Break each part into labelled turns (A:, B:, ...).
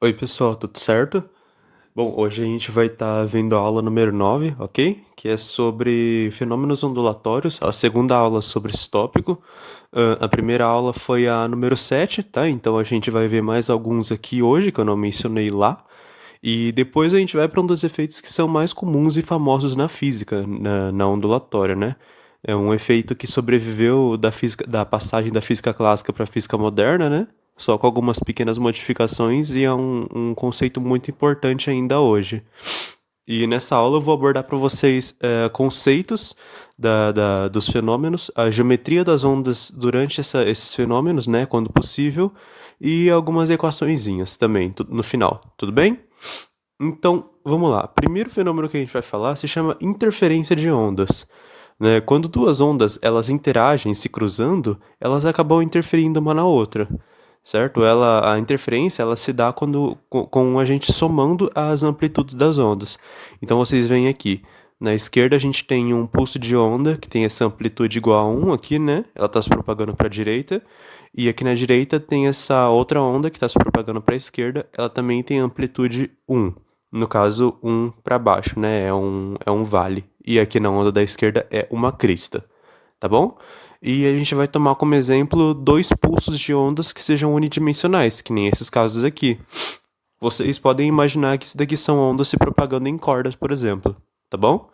A: Oi, pessoal, tudo certo? Bom, hoje a gente vai estar vendo a aula número 9, ok? Que é sobre fenômenos ondulatórios, a segunda aula sobre esse tópico. A primeira aula foi a número 7, tá? Então a gente vai ver mais alguns aqui hoje, que eu não mencionei lá. E depois a gente vai para um dos efeitos que são mais comuns e famosos na física, na ondulatória, né? É um efeito que sobreviveu da física, da passagem da física clássica para a física moderna, né? Só com algumas pequenas modificações e é um conceito muito importante ainda hoje. E nessa aula eu vou abordar para vocês conceitos dos fenômenos, a geometria das ondas durante esses fenômenos, né, quando possível, e algumas equaçõezinhas também no final, tudo bem? Então, vamos lá. Primeiro fenômeno que a gente vai falar se chama interferência de ondas. Né? Quando duas ondas elas interagem se cruzando, elas acabam interferindo uma na outra, certo? A interferência ela se dá com a gente somando as amplitudes das ondas. Então vocês veem aqui, na esquerda a gente tem um pulso de onda que tem essa amplitude igual a 1 aqui, né? Ela está se propagando para a direita. E aqui na direita tem essa outra onda que está se propagando para a esquerda, ela também tem amplitude 1. No caso, um para baixo, né? É um vale. E aqui na onda da esquerda é uma crista, tá bom? E a gente vai tomar como exemplo dois pulsos de ondas que sejam unidimensionais, que nem esses casos aqui. Vocês podem imaginar que isso daqui são ondas se propagando em cordas, por exemplo, tá bom?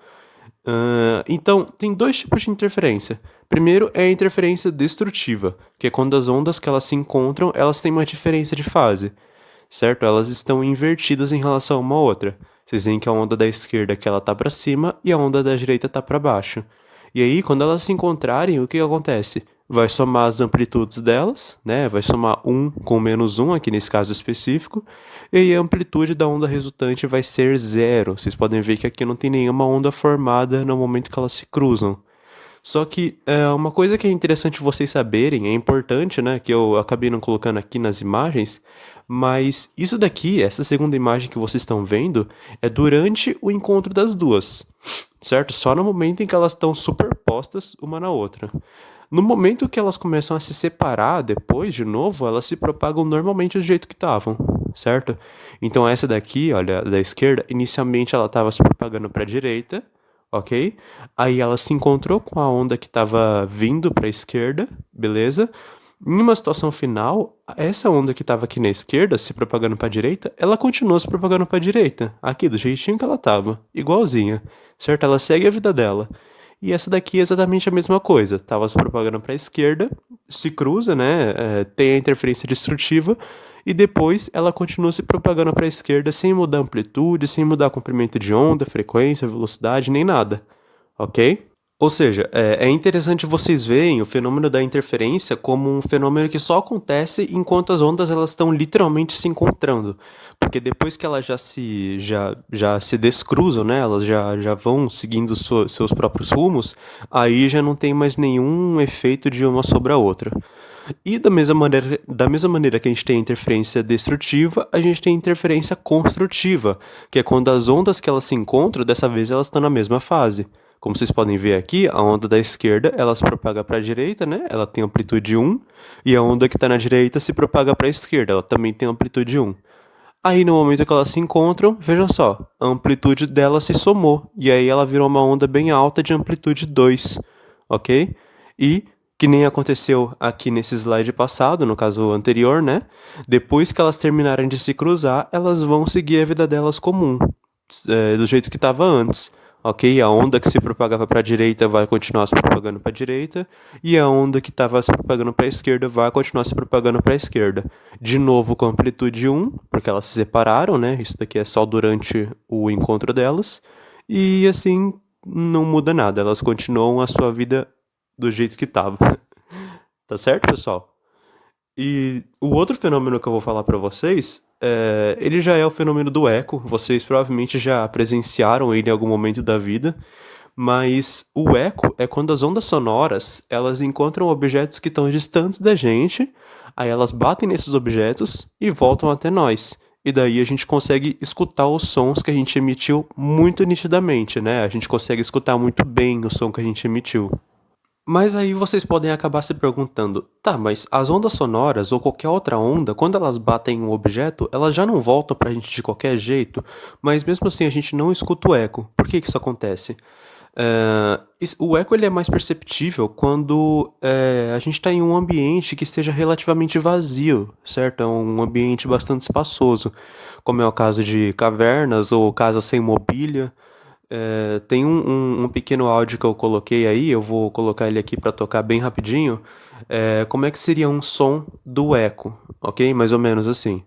A: Então, tem dois tipos de interferência. Primeiro é a interferência destrutiva, que é quando as ondas que elas se encontram, elas têm uma diferença de fase, certo? Elas estão invertidas em relação a uma outra. Vocês veem que a onda da esquerda que ela tá para cima e a onda da direita tá para baixo. E aí, quando elas se encontrarem, o que acontece? Vai somar as amplitudes delas, né? Vai somar 1 com menos 1, aqui nesse caso específico, e aí a amplitude da onda resultante vai ser zero. Vocês podem ver que aqui não tem nenhuma onda formada no momento que elas se cruzam. Só que uma coisa que é interessante vocês saberem, é importante, né, que eu acabei não colocando aqui nas imagens, mas isso daqui, essa segunda imagem que vocês estão vendo, é durante o encontro das duas, certo? Só no momento em que elas estão superpostas uma na outra. No momento que elas começam a se separar depois, de novo, elas se propagam normalmente do jeito que estavam, certo? Então essa daqui, olha, da esquerda, inicialmente ela estava se propagando para a direita, ok? Aí ela se encontrou com a onda que estava vindo para a esquerda, beleza? Em uma situação final, essa onda que estava aqui na esquerda, se propagando para a direita, ela continua se propagando para a direita, aqui do jeitinho que ela estava, igualzinha, certo? Ela segue a vida dela. E essa daqui é exatamente a mesma coisa, estava se propagando para a esquerda, se cruza, né? Tem a interferência destrutiva e depois ela continua se propagando para a esquerda sem mudar a amplitude, sem mudar comprimento de onda, frequência, velocidade, nem nada, ok? Ou seja, é interessante vocês verem o fenômeno da interferência como um fenômeno que só acontece enquanto as ondas elas estão literalmente se encontrando, porque depois que elas já se descruzam, né, elas já vão seguindo seus próprios rumos, aí já não tem mais nenhum efeito de uma sobre a outra. E da mesma maneira que a gente tem interferência destrutiva, a gente tem interferência construtiva, que é quando as ondas que elas se encontram, dessa vez elas estão na mesma fase. Como vocês podem ver aqui, a onda da esquerda, ela se propaga para a direita, né? Ela tem amplitude 1, e a onda que está na direita se propaga para a esquerda, ela também tem amplitude 1. Aí no momento que elas se encontram, vejam só, a amplitude dela se somou, e aí ela virou uma onda bem alta de amplitude 2, ok? E que nem aconteceu aqui nesse slide passado, no caso anterior, né? Depois que elas terminarem de se cruzar, elas vão seguir a vida delas comum, do jeito que estava antes. Ok? A onda que se propagava para a direita vai continuar se propagando para a direita, e a onda que estava se propagando para a esquerda vai continuar se propagando para a esquerda. De novo com amplitude 1, porque elas se separaram, né? Isso daqui é só durante o encontro delas. E assim, não muda nada, elas continuam a sua vida do jeito que estava. Tá certo, pessoal? E o outro fenômeno que eu vou falar para vocês, ele já é o fenômeno do eco. Vocês provavelmente já presenciaram ele em algum momento da vida, mas o eco é quando as ondas sonoras elas encontram objetos que estão distantes da gente, aí elas batem nesses objetos e voltam até nós. E daí a gente consegue escutar os sons que a gente emitiu muito nitidamente, né? A gente consegue escutar muito bem o som que a gente emitiu. Mas aí vocês podem acabar se perguntando, tá, mas as ondas sonoras ou qualquer outra onda, quando elas batem em um objeto, elas já não voltam pra gente de qualquer jeito, mas mesmo assim a gente não escuta o eco. Por que que isso acontece? O eco ele é mais perceptível quando a gente está em um ambiente que esteja relativamente vazio, certo? É um ambiente bastante espaçoso, como é o caso de cavernas ou casas sem mobília. Tem um pequeno áudio que eu coloquei aí, eu vou colocar ele aqui para tocar bem rapidinho. Como é que seria um som do eco, ok? Mais ou menos assim.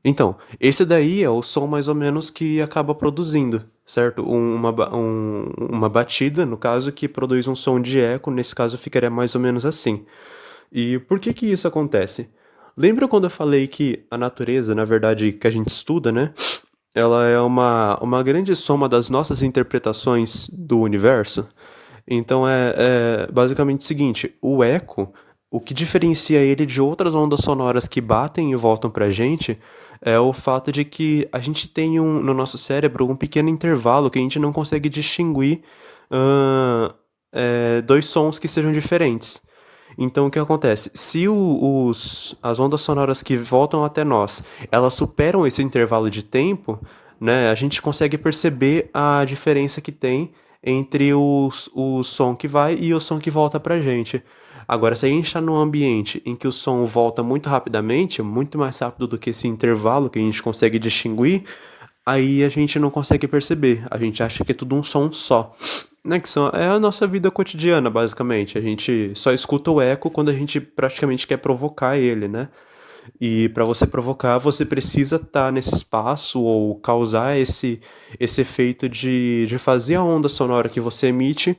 A: Então, esse daí é o som mais ou menos que acaba produzindo, certo? Uma batida, no caso, que produz um som de eco, nesse caso ficaria mais ou menos assim. E por que que isso acontece? Lembra quando eu falei que a natureza, na verdade, que a gente estuda, né? Ela é uma grande soma das nossas interpretações do universo? Então é basicamente o seguinte: o eco, o que diferencia ele de outras ondas sonoras que batem e voltam pra gente, é o fato de que a gente tem no nosso cérebro um pequeno intervalo que a gente não consegue distinguir ahn, dois sons que sejam diferentes. Então o que acontece? Se as ondas sonoras que voltam até nós, elas superam esse intervalo de tempo, né, a gente consegue perceber a diferença que tem entre o som que vai e o som que volta pra gente. Agora, se a gente está num ambiente em que o som volta muito rapidamente, muito mais rápido do que esse intervalo que a gente consegue distinguir, aí a gente não consegue perceber. A gente acha que é tudo um som só. Né, é a nossa vida cotidiana, basicamente. A gente só escuta o eco quando a gente praticamente quer provocar ele, né? E para você provocar, você precisa estar nesse espaço ou causar esse efeito de fazer a onda sonora que você emite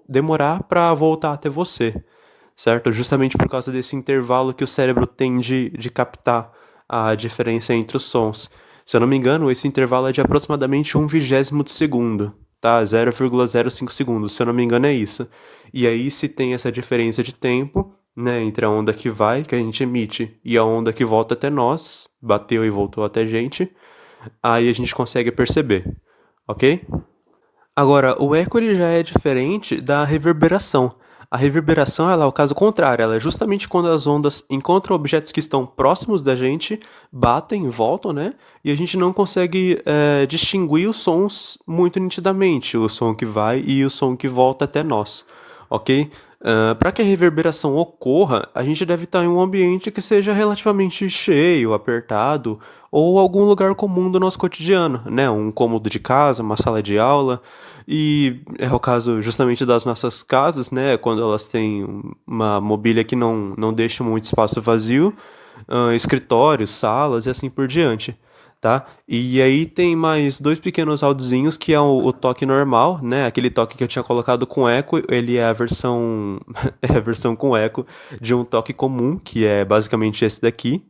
A: demorar para voltar até você, certo? Justamente por causa desse intervalo que o cérebro tem de captar a diferença entre os sons. Se eu não me engano, esse intervalo é de aproximadamente 1/20 de segundo, tá? 0,05 segundos, se eu não me engano é isso. E aí, se tem essa diferença de tempo, né, entre a onda que vai, que a gente emite, e a onda que volta até nós, bateu e voltou até a gente, aí a gente consegue perceber, ok? Agora, o eco ele já é diferente da reverberação. A reverberação ela é o caso contrário, ela é justamente quando as ondas encontram objetos que estão próximos da gente, batem, voltam, né? E a gente não consegue distinguir os sons muito nitidamente, o som que vai e o som que volta até nós, ok? Para que a reverberação ocorra, a gente deve estar em um ambiente que seja relativamente cheio, apertado, ou algum lugar comum do nosso cotidiano, né? Um cômodo de casa, uma sala de aula. E é o caso justamente das nossas casas, né? Quando elas têm uma mobília que não deixa muito espaço vazio, escritórios, salas e assim por diante, tá? E aí tem mais dois pequenos audiozinhos que é o toque normal, né? Aquele toque que eu tinha colocado com eco, ele é a versão é a versão com eco de um toque comum, que é basicamente esse daqui.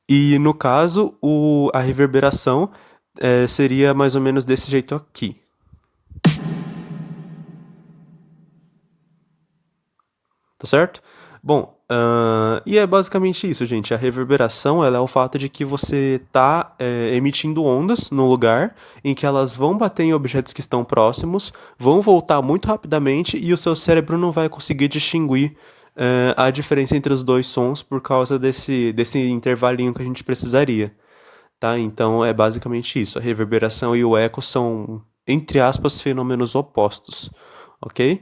A: E no caso, a reverberação seria mais ou menos desse jeito aqui, tá certo? Bom, e é basicamente isso, gente. A reverberação ela é o fato de que você está emitindo ondas no lugar em que elas vão bater em objetos que estão próximos, vão voltar muito rapidamente e o seu cérebro não vai conseguir distinguir a diferença entre os dois sons por causa desse intervalinho que a gente precisaria. Tá? Então é basicamente isso. A reverberação e o eco são, entre aspas, fenômenos opostos, ok?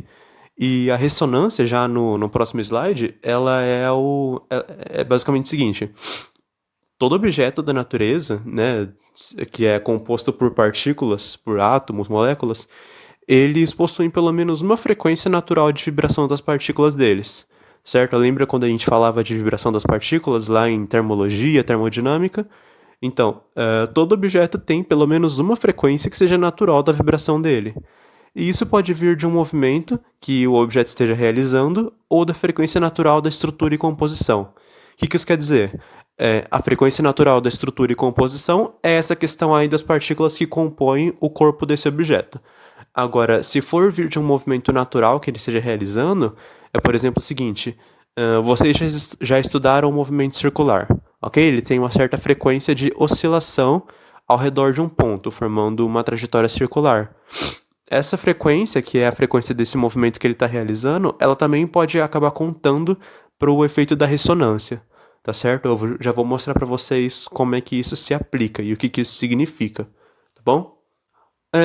A: E a ressonância, já no próximo slide, ela é basicamente o seguinte: todo objeto da natureza, né, que é composto por partículas, por átomos, moléculas, eles possuem pelo menos uma frequência natural de vibração das partículas deles. Certo? Lembra quando a gente falava de vibração das partículas lá em termologia, termodinâmica? Então, todo objeto tem pelo menos uma frequência que seja natural da vibração dele. E isso pode vir de um movimento que o objeto esteja realizando ou da frequência natural da estrutura e composição. O que isso quer dizer? A frequência natural da estrutura e composição é essa questão aí das partículas que compõem o corpo desse objeto. Agora, se for vir de um movimento natural que ele esteja realizando, é por exemplo o seguinte: vocês já estudaram o movimento circular, ok? Ele tem uma certa frequência de oscilação ao redor de um ponto, formando uma trajetória circular. Essa frequência, que é a frequência desse movimento que ele está realizando, ela também pode acabar contando para o efeito da ressonância, tá certo? Já vou mostrar para vocês como é que isso se aplica e o que isso significa, tá bom?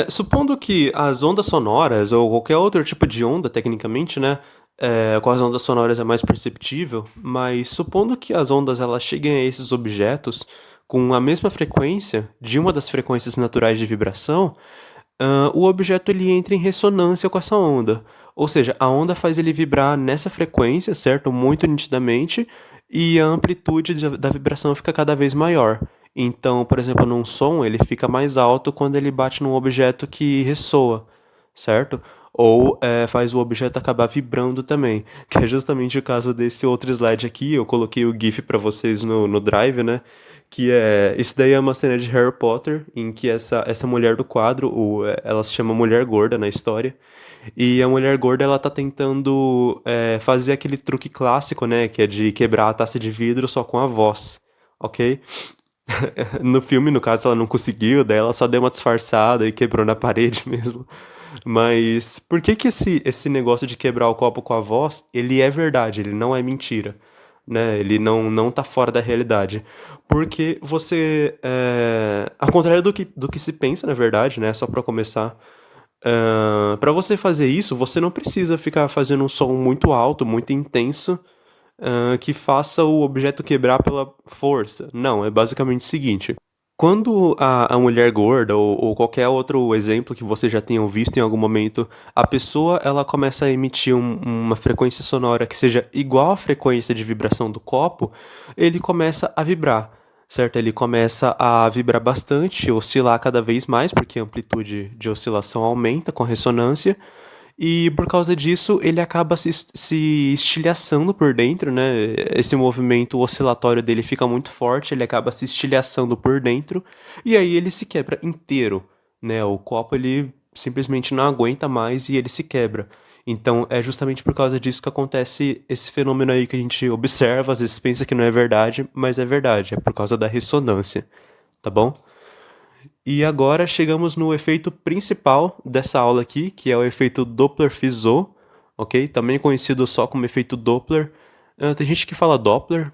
A: Supondo que as ondas sonoras, ou qualquer outro tipo de onda, tecnicamente, né? Com as ondas sonoras é mais perceptível, mas supondo que as ondas elas cheguem a esses objetos com a mesma frequência de uma das frequências naturais de vibração, o objeto ele entra em ressonância com essa onda. Ou seja, a onda faz ele vibrar nessa frequência, certo? Muito nitidamente, e a amplitude da vibração fica cada vez maior. Então, por exemplo, num som, ele fica mais alto quando ele bate num objeto que ressoa, certo? Ou faz o objeto acabar vibrando também, que é justamente o caso desse outro slide aqui. Eu coloquei o GIF para vocês no Drive, né? Que é. Isso daí é uma cena de Harry Potter, em que essa mulher do quadro, ela se chama Mulher Gorda na história. E a mulher gorda, ela tá tentando fazer aquele truque clássico, né? Que é de quebrar a taça de vidro só com a voz, ok? No filme, no caso, ela não conseguiu, daí ela só deu uma disfarçada e quebrou na parede mesmo. Mas por que que esse negócio de quebrar o copo com a voz, ele é verdade, ele não é mentira, né? Ele não tá fora da realidade. Porque você, ao contrário do que se pensa, na verdade, né? Só pra começar, para você fazer isso, você não precisa ficar fazendo um som muito alto, muito intenso, que faça o objeto quebrar pela força. Não, é basicamente o seguinte: quando a mulher gorda ou qualquer outro exemplo que você já tenha visto em algum momento, a pessoa ela começa a emitir uma frequência sonora que seja igual à frequência de vibração do copo, ele começa a vibrar, certo? Ele começa a vibrar bastante, oscilar cada vez mais, porque a amplitude de oscilação aumenta com a ressonância. E por causa disso, ele acaba se estilhaçando por dentro, né? Esse movimento oscilatório dele fica muito forte, ele acaba se estilhaçando por dentro, e aí ele se quebra inteiro, né? O copo ele simplesmente não aguenta mais e ele se quebra. Então é justamente por causa disso que acontece esse fenômeno aí que a gente observa, às vezes pensa que não é verdade, mas é verdade, é por causa da ressonância, tá bom? E agora chegamos no efeito principal dessa aula aqui, que é o efeito Doppler-Fizeau, ok? Também conhecido só como efeito Doppler. Tem gente que fala Doppler,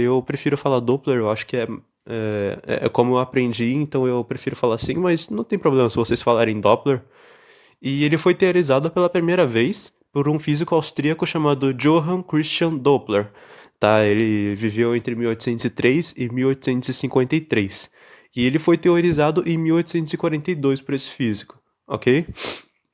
A: eu prefiro falar Doppler, eu acho que é como eu aprendi, então eu prefiro falar assim, mas não tem problema se vocês falarem Doppler. E ele foi teorizado pela primeira vez por um físico austríaco chamado Johann Christian Doppler, tá? Ele viveu entre 1803 e 1853. E ele foi teorizado em 1842 por esse físico, ok?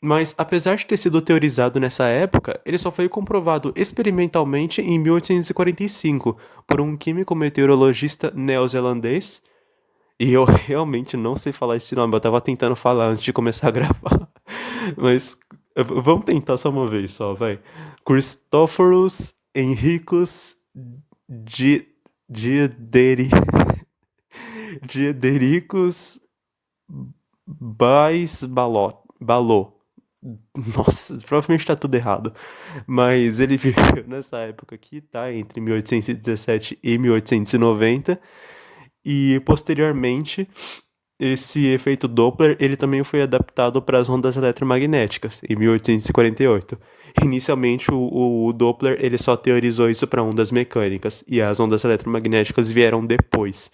A: Mas apesar de ter sido teorizado nessa época, ele só foi comprovado experimentalmente em 1845 por um químico meteorologista neozelandês. E eu realmente não sei falar esse nome, eu tava tentando falar antes de começar a gravar. Mas vamos tentar só uma vez só, vai. Christophorus Henricus Di- Diederi... Diedericus Balot. Nossa, provavelmente tá tudo errado. Mas ele viveu nessa época aqui, tá? Entre 1817 e 1890. E posteriormente, esse efeito Doppler, ele também foi adaptado para as ondas eletromagnéticas, em 1848. Inicialmente, o Doppler ele só teorizou isso para ondas mecânicas, e as ondas eletromagnéticas vieram depois,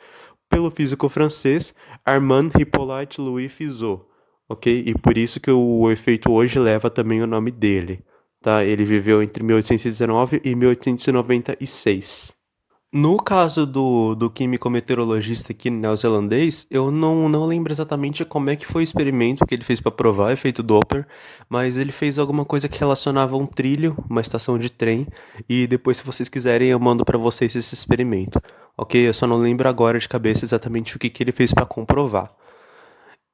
A: pelo físico francês Armand Hippolyte Louis Fizeau, ok? E por isso que o efeito hoje leva também o nome dele, tá? Ele viveu entre 1819 e 1896. No caso do químico meteorologista aqui neozelandês, eu não lembro exatamente como é que foi o experimento que ele fez para provar o efeito Doppler, mas ele fez alguma coisa que relacionava um trilho, uma estação de trem, e depois, se vocês quiserem, eu mando para vocês esse experimento, ok? Eu só não lembro agora de cabeça exatamente o que ele fez para comprovar.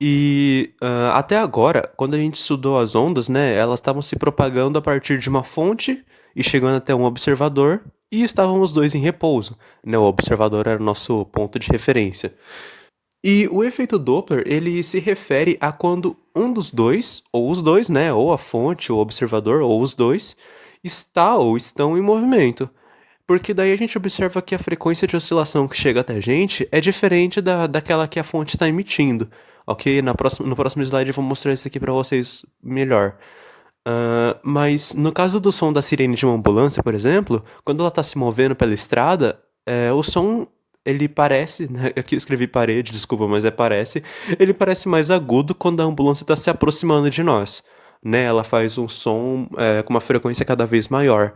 A: E até agora, quando a gente estudou as ondas, né, elas estavam se propagando a partir de uma fonte e chegando até um observador, e estavam os dois em repouso, né? O observador era o nosso ponto de referência. E o efeito Doppler, ele se refere a quando um dos dois, ou os dois, né, ou a fonte, ou o observador, ou os dois, está ou estão em movimento. Porque daí a gente observa que a frequência de oscilação que chega até a gente é diferente daquela que a fonte está emitindo, ok? No próximo slide eu vou mostrar isso aqui para vocês melhor. Mas no caso do som da sirene de uma ambulância, por exemplo, quando ela está se movendo pela estrada, o som ele parece, né, aqui eu escrevi parede, desculpa, mas parece, ele parece mais agudo quando a ambulância está se aproximando de nós, né? Ela faz um som com uma frequência cada vez maior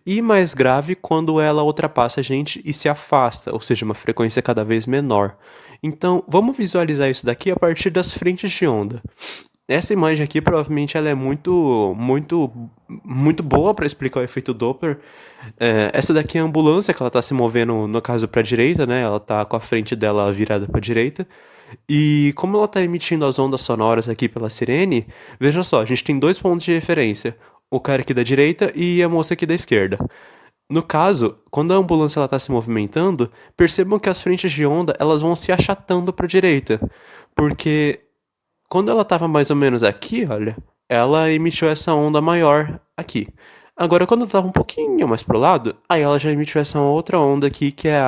A: e mais grave quando ela ultrapassa a gente e se afasta, ou seja, uma frequência cada vez menor. Então, vamos visualizar isso daqui a partir das frentes de onda. Essa imagem aqui provavelmente ela é muito boa para explicar o efeito Doppler. Essa daqui é a ambulância que ela está se movendo, no caso, para a direita, né? Ela está com a frente dela virada para a direita. E como ela está emitindo as ondas sonoras aqui pela sirene, veja só, a gente tem dois pontos de referência. O cara aqui da direita e a moça aqui da esquerda. No caso, quando a ambulância está se movimentando, percebam que as frentes de onda elas vão se achatando para a direita. Porque quando ela estava mais ou menos aqui, olha, ela emitiu essa onda maior aqui. Agora, quando ela estava um pouquinho mais pro lado, aí ela já emitiu essa outra onda aqui, que é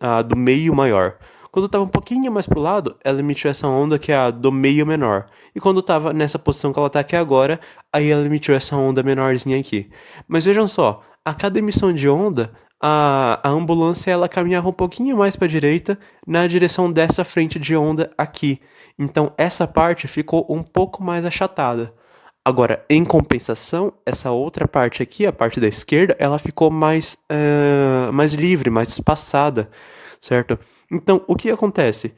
A: a do meio maior. Quando estava um pouquinho mais pro lado, ela emitiu essa onda que é a do meio menor. E quando estava nessa posição que ela está aqui agora, aí ela emitiu essa onda menorzinha aqui. Mas vejam só, a cada emissão de onda, a ambulância ela caminhava um pouquinho mais para a direita na direção dessa frente de onda aqui. Então essa parte ficou um pouco mais achatada. Agora, em compensação, essa outra parte aqui, a parte da esquerda, ela ficou mais livre, mais espaçada, certo? Então, o que acontece?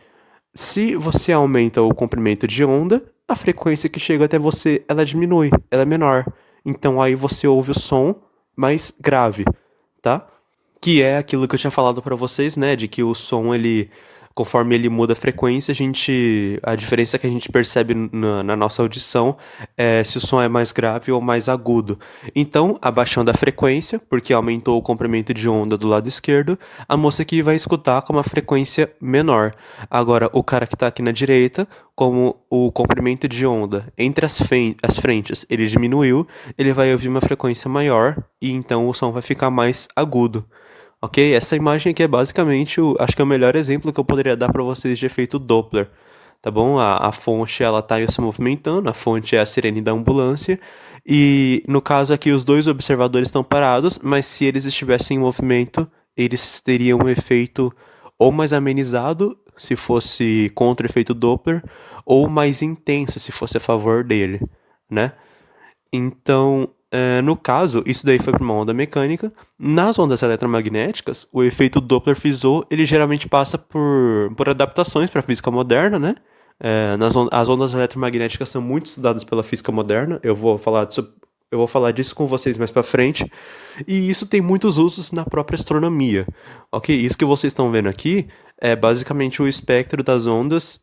A: Se você aumenta o comprimento de onda, a frequência que chega até você, ela diminui, ela é menor. Então aí você ouve o som mais grave, tá? Que é aquilo que eu tinha falado pra vocês, né, de que o som ele conforme ele muda a frequência, a diferença que a gente percebe na nossa audição é se o som é mais grave ou mais agudo. Então, abaixando a frequência, porque aumentou o comprimento de onda do lado esquerdo, a moça aqui vai escutar com uma frequência menor. Agora, o cara que está aqui na direita, como o comprimento de onda entre as frentes ele diminuiu, ele vai ouvir uma frequência maior e então o som vai ficar mais agudo. Ok? Essa imagem aqui é basicamente, acho que é o melhor exemplo que eu poderia dar para vocês de efeito Doppler, tá bom? A fonte ela tá se movimentando, a fonte é a sirene da ambulância e no caso aqui os dois observadores estão parados, mas se eles estivessem em movimento, eles teriam um efeito ou mais amenizado, se fosse contra o efeito Doppler, ou mais intenso, se fosse a favor dele, né? Então, no caso, isso daí foi para uma onda mecânica. Nas ondas eletromagnéticas, o efeito Doppler-Fizeau, ele geralmente passa por adaptações para a física moderna, né? As ondas eletromagnéticas são muito estudadas pela física moderna. Eu vou falar disso com vocês mais para frente. E isso tem muitos usos na própria astronomia. Ok? Isso que vocês estão vendo aqui é basicamente o espectro das ondas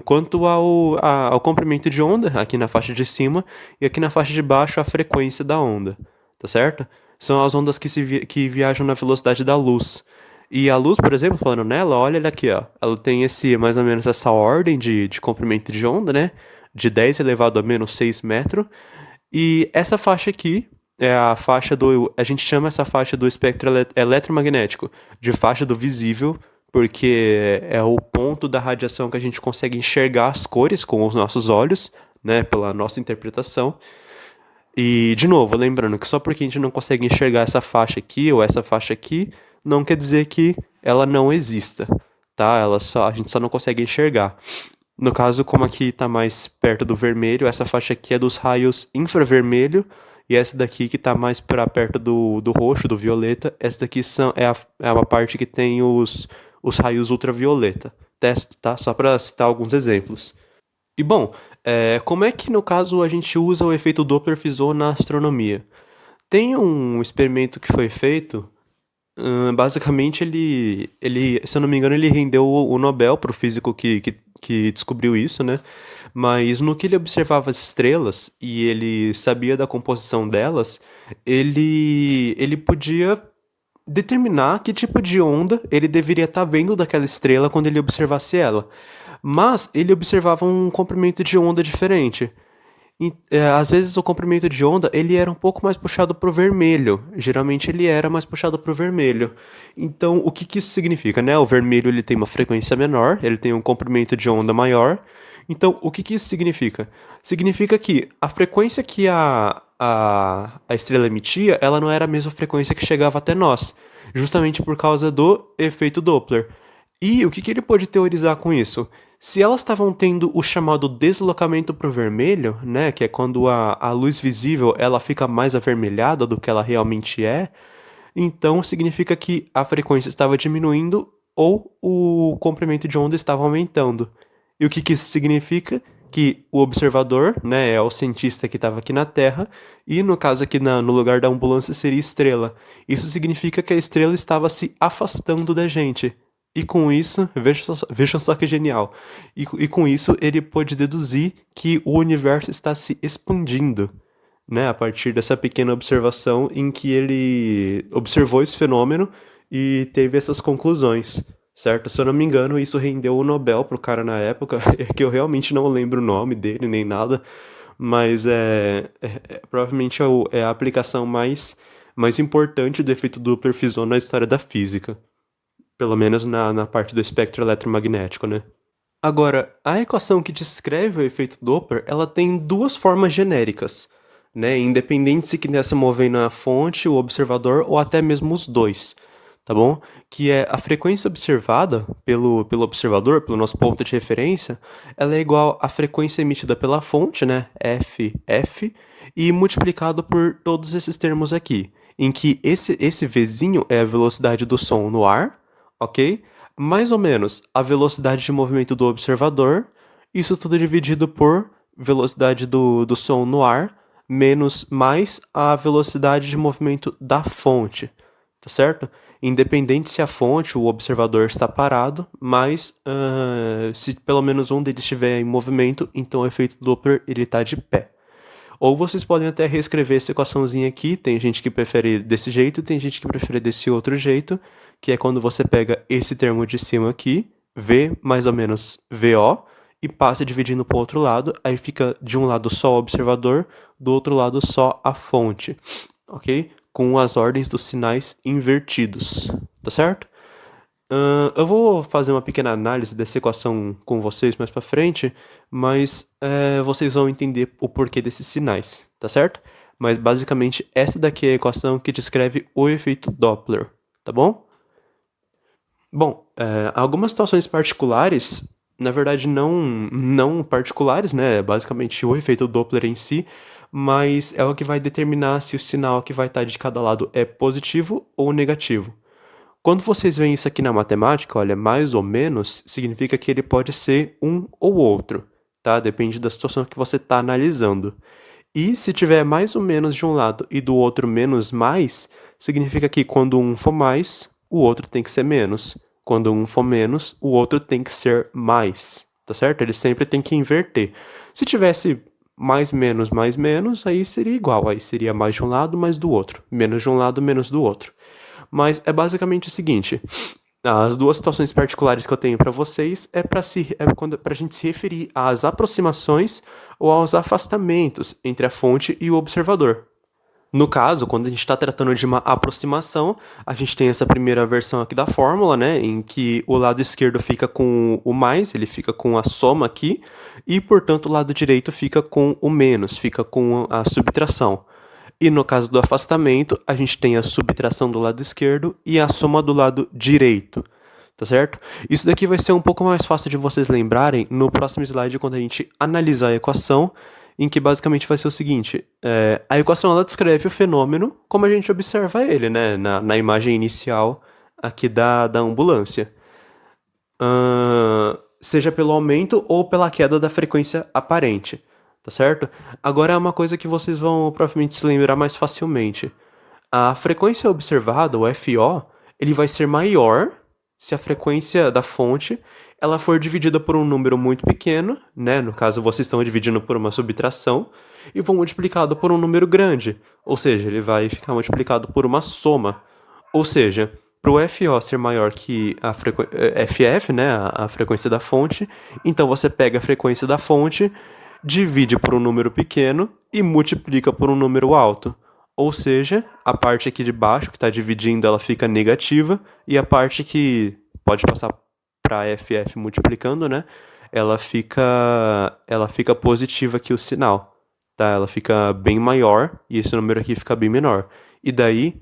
A: quanto ao comprimento de onda, aqui na faixa de cima, e aqui na faixa de baixo, a frequência da onda, tá certo? São as ondas que viajam na velocidade da luz. E a luz, por exemplo, falando nela, olha ela aqui, ó. Ela tem mais ou menos essa ordem de comprimento de onda, né? De 10 elevado a menos 6 metros. E essa faixa aqui é a faixa do. A gente chama essa faixa do espectro eletromagnético de faixa do visível, porque é o ponto da radiação que a gente consegue enxergar as cores com os nossos olhos, né? Pela nossa interpretação. E, de novo, lembrando que só porque a gente não consegue enxergar essa faixa aqui ou essa faixa aqui, não quer dizer que ela não exista, tá? A gente só não consegue enxergar. No caso, como aqui está mais perto do vermelho, essa faixa aqui é dos raios infravermelho, e essa daqui que está mais para perto do roxo, do violeta, essa daqui é uma parte que tem os raios ultravioleta, tá? Só para citar alguns exemplos. E bom, como é que no caso a gente usa o efeito Doppler-Fizeau na astronomia? Tem um experimento que foi feito. Basicamente, se eu não me engano, ele rendeu o Nobel para o físico que descobriu isso, né? Mas no que ele observava as estrelas e ele sabia da composição delas, ele podia determinar que tipo de onda ele deveria estar vendo daquela estrela quando ele observasse ela. Mas ele observava um comprimento de onda diferente. Às vezes o comprimento de onda ele era um pouco mais puxado para o vermelho. Geralmente ele era mais puxado para o vermelho. Então o que que isso significa, né? O vermelho ele tem uma frequência menor, ele tem um comprimento de onda maior. Então o que que isso significa? Significa que a frequência que a estrela emitia, ela não era a mesma frequência que chegava até nós, justamente por causa do efeito Doppler. E o que que ele pôde teorizar com isso? Se elas estavam tendo o chamado deslocamento para o vermelho, né, que é quando a luz visível ela fica mais avermelhada do que ela realmente é, então significa que a frequência estava diminuindo ou o comprimento de onda estava aumentando. E o que que isso significa? Que o observador, né, é o cientista que estava aqui na Terra, e no caso aqui no lugar da ambulância seria estrela. Isso significa que a estrela estava se afastando da gente. E com isso, vejam só que genial. E com isso ele pôde deduzir que o universo está se expandindo, né, a partir dessa pequena observação em que ele observou esse fenômeno e teve essas conclusões, certo? Se eu não me engano, isso rendeu o Nobel pro cara na época, que eu realmente não lembro o nome dele nem nada, mas provavelmente é a aplicação mais importante do efeito Doppler-Fizeau na história da física, pelo menos na parte do espectro eletromagnético, né? Agora, a equação que descreve o efeito Doppler, ela tem duas formas genéricas, né? Independente se que se movendo a fonte, o observador ou até mesmo os dois, tá bom? Que é a frequência observada pelo observador, pelo nosso ponto de referência, ela é igual à frequência emitida pela fonte, né? F, e multiplicado por todos esses termos aqui, em que esse Vzinho é a velocidade do som no ar, ok? Mais ou menos a velocidade de movimento do observador, isso tudo dividido por velocidade do som no ar, menos mais a velocidade de movimento da fonte, tá certo? Independente se a fonte, o observador está parado, mas se pelo menos um deles estiver em movimento, então o efeito Doppler ele está de pé. Ou vocês podem até reescrever essa equaçãozinha aqui. Tem gente que prefere desse jeito, tem gente que prefere desse outro jeito, que é quando você pega esse termo de cima aqui, V mais ou menos VO, e passa dividindo para o outro lado, aí fica de um lado só o observador, do outro lado só a fonte, ok? Com as ordens dos sinais invertidos, tá certo? Eu vou fazer uma pequena análise dessa equação com vocês mais pra frente, mas vocês vão entender o porquê desses sinais, tá certo? Mas basicamente essa daqui é a equação que descreve o efeito Doppler, tá bom? Bom, algumas situações particulares, na verdade não particulares, né? Basicamente o efeito Doppler em si, mas é o que vai determinar se o sinal que vai estar de cada lado é positivo ou negativo. Quando vocês veem isso aqui na matemática, olha, mais ou menos, significa que ele pode ser um ou outro, tá? Depende da situação que você está analisando. E se tiver mais ou menos de um lado e do outro menos mais, significa que quando um for mais, o outro tem que ser menos. Quando um for menos, o outro tem que ser mais, tá certo? Ele sempre tem que inverter. Se tivesse mais menos, aí seria igual. Aí seria mais de um lado, mais do outro. Menos de um lado, menos do outro. Mas é basicamente o seguinte: as duas situações particulares que eu tenho para vocês pra gente se referir às aproximações ou aos afastamentos entre a fonte e o observador. No caso, quando a gente está tratando de uma aproximação, a gente tem essa primeira versão aqui da fórmula, né, em que o lado esquerdo fica com o mais, ele fica com a soma aqui, e portanto o lado direito fica com o menos, fica com a subtração. E no caso do afastamento, a gente tem a subtração do lado esquerdo e a soma do lado direito, tá certo? Isso daqui vai ser um pouco mais fácil de vocês lembrarem no próximo slide, quando a gente analisar a equação, em que basicamente vai ser o seguinte: a equação ela descreve o fenômeno como a gente observa ele, né, na imagem inicial aqui da ambulância. Seja pelo aumento ou pela queda da frequência aparente, tá certo? Agora é uma coisa que vocês vão provavelmente se lembrar mais facilmente. A frequência observada, o FO, ele vai ser maior se a frequência da fonte ela for dividida por um número muito pequeno, né? No caso, vocês estão dividindo por uma subtração, e vão multiplicado por um número grande. Ou seja, ele vai ficar multiplicado por uma soma. Ou seja, para o FO ser maior que a FF, né, a frequência da fonte, então você pega a frequência da fonte divide por um número pequeno e multiplica por um número alto. Ou seja, a parte aqui de baixo que está dividindo ela fica negativa e a parte que pode passar para FF multiplicando, né? Ela fica positiva aqui o sinal, tá? Ela fica bem maior e esse número aqui fica bem menor. E daí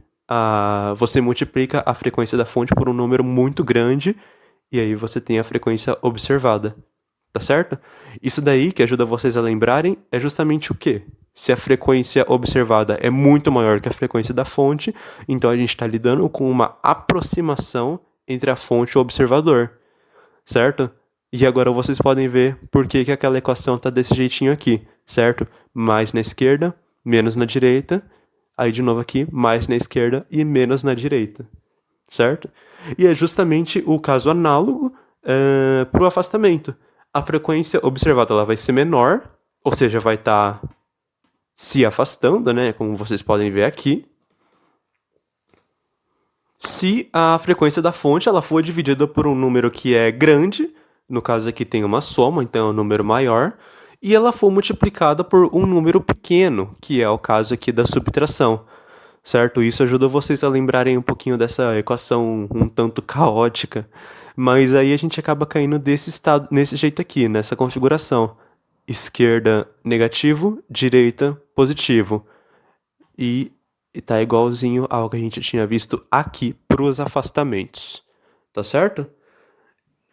A: você multiplica a frequência da fonte por um número muito grande e aí você tem a frequência observada, tá certo? Isso daí que ajuda vocês a lembrarem é justamente o quê? Se a frequência observada é muito maior que a frequência da fonte, então a gente está lidando com uma aproximação entre a fonte e o observador, certo? E agora vocês podem ver por que aquela equação está desse jeitinho aqui, certo? Mais na esquerda, menos na direita. Aí de novo aqui, mais na esquerda e menos na direita, certo? E é justamente o caso análogo para o afastamento. A frequência observada ela vai ser menor, ou seja, vai estar se afastando, né? Como vocês podem ver aqui. Se a frequência da fonte ela for dividida por um número que é grande, no caso aqui tem uma soma, então é um número maior, e ela for multiplicada por um número pequeno, que é o caso aqui da subtração, certo? Isso ajuda vocês a lembrarem um pouquinho dessa equação um tanto caótica, mas aí a gente acaba caindo desse estado, nesse jeito aqui, nessa configuração. Esquerda negativo, direita positivo. E tá igualzinho ao que a gente tinha visto aqui para os afastamentos, tá certo?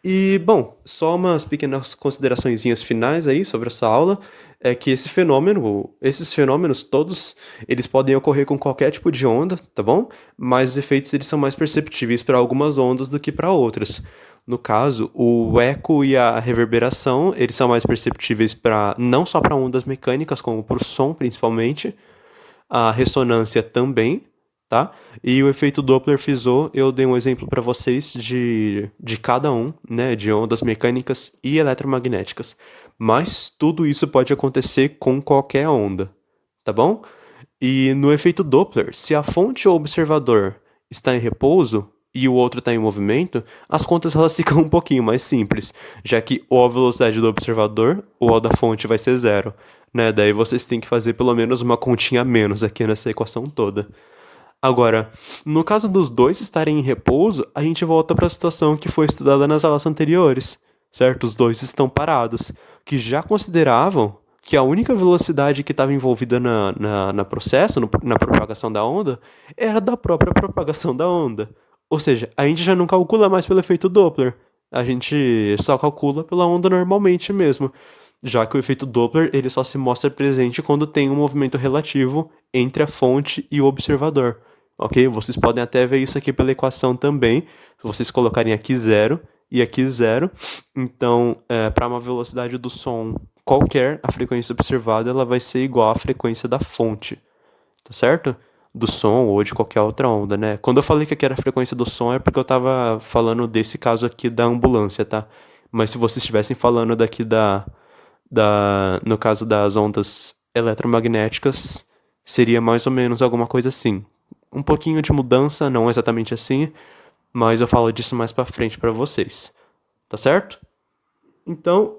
A: E, bom, só umas pequenas consideraçõezinhas finais aí sobre essa aula, é que esses fenômenos todos, eles podem ocorrer com qualquer tipo de onda, tá bom? Mas os efeitos eles são mais perceptíveis para algumas ondas do que para outras. No caso, o eco e a reverberação, eles são mais perceptíveis para não só para ondas mecânicas, como para o som principalmente, a ressonância também, tá? E o efeito Doppler-Fizeau, eu dei um exemplo para vocês de cada um, né? De ondas mecânicas e eletromagnéticas. Mas tudo isso pode acontecer com qualquer onda, tá bom? E no efeito Doppler, se a fonte ou observador está em repouso e o outro está em movimento, as contas elas ficam um pouquinho mais simples, já que ou a velocidade do observador ou a da fonte vai ser zero, né? Daí vocês têm que fazer pelo menos uma continha a menos aqui nessa equação toda. Agora, no caso dos dois estarem em repouso, a gente volta para a situação que foi estudada nas aulas anteriores, certo? Os dois estão parados, que já consideravam que a única velocidade que estava envolvida na processo, na propagação da onda, era da própria propagação da onda. Ou seja, a gente já não calcula mais pelo efeito Doppler, a gente só calcula pela onda normalmente mesmo, já que o efeito Doppler ele só se mostra presente quando tem um movimento relativo entre a fonte e o observador. Ok? Vocês podem até ver isso aqui pela equação também. Se vocês colocarem aqui zero e aqui zero, então para uma velocidade do som qualquer, a frequência observada ela vai ser igual à frequência da fonte, tá certo? Do som ou de qualquer outra onda, né? Quando eu falei que aqui era a frequência do som é porque eu tava falando desse caso aqui da ambulância, tá? Mas se vocês estivessem falando daqui no caso das ondas eletromagnéticas, seria mais ou menos alguma coisa assim. Um pouquinho de mudança, não exatamente assim, mas eu falo disso mais pra frente pra vocês. Tá certo? Então,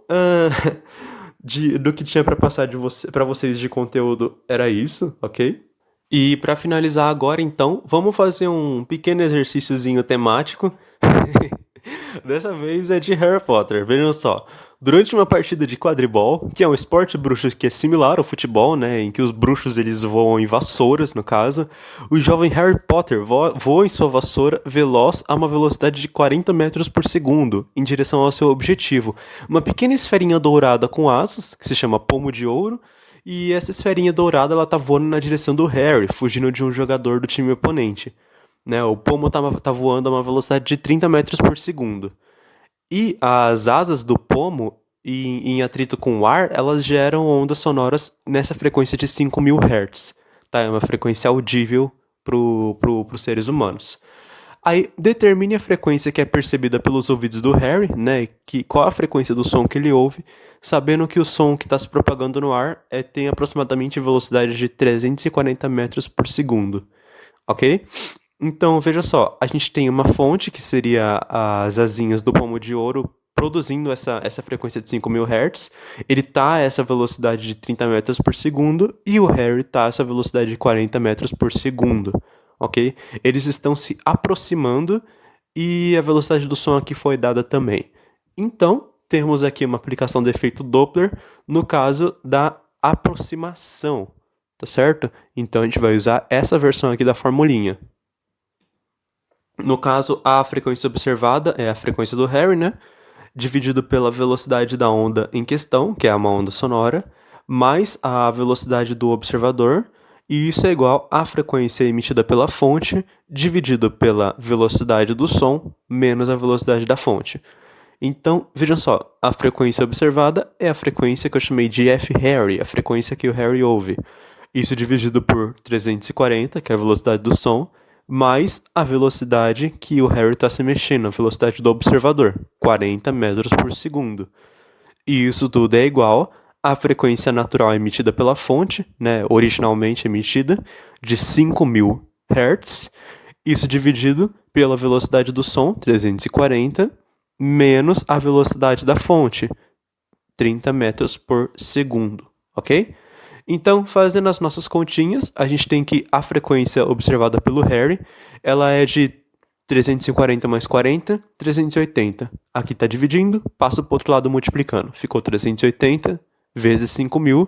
A: do que tinha pra passar para vocês de conteúdo era isso, ok? E pra finalizar agora, então, vamos fazer um pequeno exercíciozinho temático. Dessa vez é de Harry Potter, vejam só. Durante uma partida de quadribol, que é um esporte bruxo que é similar ao futebol, né, em que os bruxos eles voam em vassouras, no caso, o jovem Harry Potter voa em sua vassoura veloz a uma velocidade de 40 metros por segundo, em direção ao seu objetivo. Uma pequena esferinha dourada com asas, que se chama Pomo de Ouro, e essa esferinha dourada ela tá voando na direção do Harry, fugindo de um jogador do time oponente. Né, o pomo tá voando a uma velocidade de 30 metros por segundo. E as asas do pomo, em atrito com o ar, elas geram ondas sonoras nessa frequência de 5.000 Hz. Tá? É uma frequência audível pros seres humanos. Aí determine a frequência que é percebida pelos ouvidos do Harry, né? Qual a frequência do som que ele ouve, sabendo que o som que está se propagando no ar tem aproximadamente velocidade de 340 metros por segundo. Ok? Então, veja só, a gente tem uma fonte, que seria as asinhas do pomo de ouro produzindo essa frequência de 5.000 Hz, ele tá a essa velocidade de 30 metros por segundo e o Harry tá a essa velocidade de 40 metros por segundo, ok? Eles estão se aproximando e a velocidade do som aqui foi dada também. Então, temos aqui uma aplicação do efeito Doppler no caso da aproximação, tá certo? Então, a gente vai usar essa versão aqui da formulinha. No caso, a frequência observada é a frequência do Harry, né? Dividido pela velocidade da onda em questão, que é uma onda sonora, mais a velocidade do observador, e isso é igual à frequência emitida pela fonte, dividido pela velocidade do som, menos a velocidade da fonte. Então, vejam só, a frequência observada é a frequência que eu chamei de F-Harry, a frequência que o Harry ouve. Isso dividido por 340, que é a velocidade do som, mais a velocidade que o Harry está se mexendo, a velocidade do observador, 40 metros por segundo. E isso tudo é igual à frequência natural emitida pela fonte, né, originalmente emitida, de 5.000 Hz, isso dividido pela velocidade do som, 340, menos a velocidade da fonte, 30 metros por segundo, ok? Então, fazendo as nossas continhas, a gente tem que a frequência observada pelo Harry, ela é de 340 mais 40, 380. Aqui está dividindo, passo para o outro lado multiplicando. Ficou 380 vezes 5.000,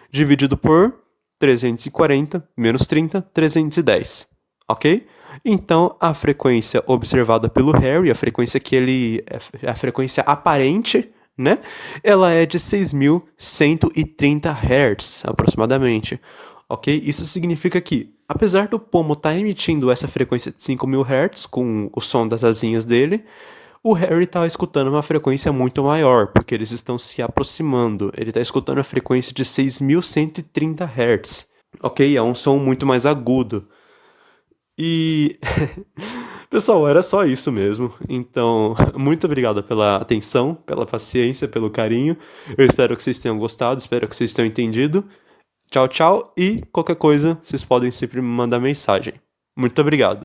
A: dividido por 340 menos 30, 310. Ok? Então, a frequência observada pelo Harry, a frequência que ele... a frequência aparente, né? Ela é de 6.130 Hz, aproximadamente. Ok? Isso significa que, apesar do pomo estar emitindo essa frequência de 5.000 Hz com o som das asinhas dele, o Harry está escutando uma frequência muito maior, porque eles estão se aproximando. Ele está escutando a frequência de 6.130 Hz. Ok? É um som muito mais agudo. E... Pessoal, era só isso mesmo. Então, muito obrigado pela atenção, pela paciência, pelo carinho. Eu espero que vocês tenham gostado, espero que vocês tenham entendido. Tchau, tchau. E qualquer coisa, vocês podem sempre me mandar mensagem. Muito obrigado.